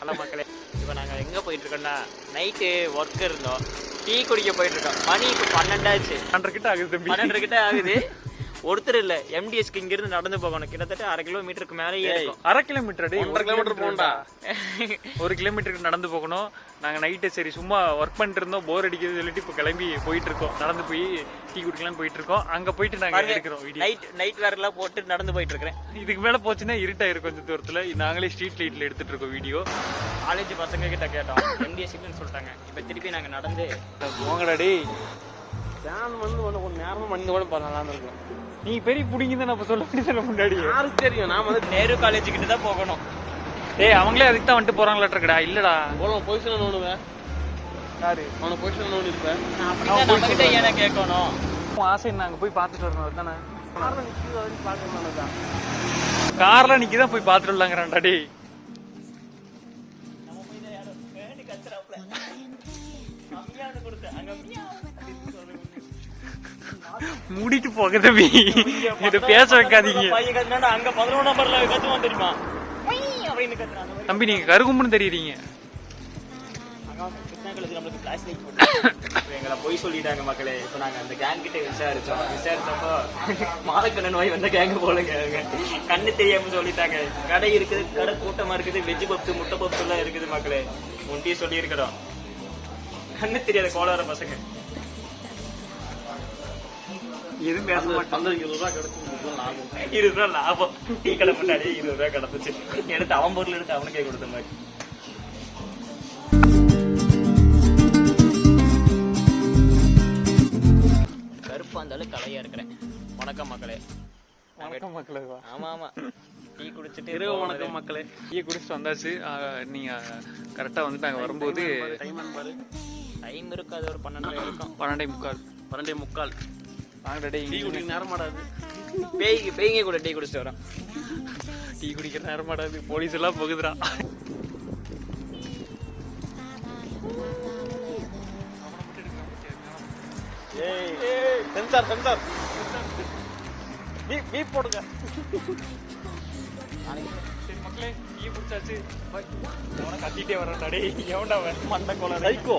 Hello மக்களே, இப்போ நாங்கள் எங்கே போயிட்டு இருக்கோம்னா நைட்டு ஒர்க் இருந்தோம், டீ குடிக்க போயிட்டு இருக்கோம். மணி இப்போ 12 ஆச்சு, 12:30 கிட்ட ஆகுது. ஒருத்தர் இல்லை, எம்டிஎஸ்க்கு இங்கிருந்து நடந்து போகணும். கிட்டத்தட்ட 1/2 கிலோமீட்டருக்கு மேலேயே இருக்கும். 1/2 கிலோமீட்டர் 1 கிலோமீட்டர் போகண்டா. 1 கிலோமீட்டருக்கு நடந்து போகணும். நாங்கள் நைட்டு சரி சும்மா ஒர்க் பண்ணிட்டு இருந்தோம், போர் அடிக்கிறது சொல்லிட்டு இப்போ கிளம்பி போயிட்டு இருக்கோம். நடந்து போய் டீ குடிக்கலான்னு போயிட்டு இருக்கோம். அங்கே போயிட்டு நாங்கள் எடுக்கிறோம் வீடியோ. நைட் வேறெல்லாம் போட்டு நடந்து போயிட்டு இருக்கிறேன். இதுக்கு மேலே போச்சுன்னா இருட்டாயிருக்கும் கொஞ்சம் தூரத்தில். நாங்களே ஸ்ட்ரீட் லைட்டில் எடுத்துட்டு இருக்கோம் வீடியோ. காலேஜ் பசங்க கிட்ட கேட்டோம், எம்டிஎஸ்க்குன்னு சொல்லிட்டாங்க. இப்போ திருப்பி நாங்கள் நடந்து போங்கடா டே. ஃபேன் வந்து கொஞ்சம் நேரமாக மணி கூட பண்ணலாம்னு இருக்கோம். நீ பெரிய பிடிங்க தான் நம்ம சொல்ல வேண்டியது முன்னாடி. யாருக்கு தெரியும், நான் வந்து நேரு காலேஜ் கிட்ட தான் போகணும். டேய், அவங்களே அதுக்கு தான் வந்துட்டு போறாங்களாட்டா. இல்லடா போகலாம், பொசிஷன் நோடுவேன். யாரு அவனை பொசிஷன் நோடு இருப்பேன். நம்ம கிட்ட ஏன்னா கேட்கணும். ஆசை நாங்கள் போய் பார்த்துட்டு வரணும் தானே. காரில் நிற்கிது வரைக்கும் பார்க்கணும் தான். கார்ல நிற்கிதான் போய் பார்த்துட்டு வரலாங்கிறான்டா டே. மூடிட்டு போக தம்பி, இதை பேச வைக்காதீங்க. அங்க 11 நம்பர்ல கத்துவான் தெரியுமா அப்படின்னு கத்துறான் தம்பி. நீங்க கருகும்புன்னு தெரியுறீங்க. எங்களை போய் சொல்லிட்டாங்க மக்களே. இப்போ நாங்க அந்த கேங் கிட்ட விசாரிச்சப்போ மாலக்கண்ண நோய் வந்த கேங்க போலங்க. கண்ணு தெரியாம சொல்லிட்டாங்க. கடை இருக்குது, கடை கூட்டமா இருக்குது, வெஜ் பப்ஸ் முட்டை பப்ஸ் எல்லாம் இருக்குது மக்களே. முன்டியே சொல்லி இருக்கிறோம். கண்ணு தெரியாத கோளார பசங்க. எதுவும் பேச மாட்டோம். 20 ரூபா லாபம். டீ கடை முன்னாடி 20 ரூபா கிடந்துச்சு. எடுத்து அவன் பொருள் எடுத்து அவனுக்கே கொடுத்த மாதிரி. கருப்பா இருந்தாலும் கலையா இருக்கிறேன். வணக்கம் மக்களே. வணக்கம் மக்களே. ஆமா ஆமா, டீ குடிச்சிட்டு இரவு வணக்கம் மக்களே. டீ குடிச்சிட்டு வந்தாச்சு. நீங்க கரெக்டா வந்து நாங்க வரும்போது டைம் இருக்காது, ஒரு 12:30 இருக்கும். 12:45. வாங்கடா டே. டீ குடிக்க நேரமாடாது. பேய்ங்க கூட டீ குடிச்சிட்டு வரோம். டீ குடிக்கிற நேரமாடாது. போலீஸ் எல்லாம் போகுதுடா. சென்சார் நீ போடுங்க. சரி மக்களே, டீ குடிச்சாச்சு. அவனை கத்திட்டே வரேன்டா டே. எவன்டா அவன்? மண்டை கோல சைக்கோ.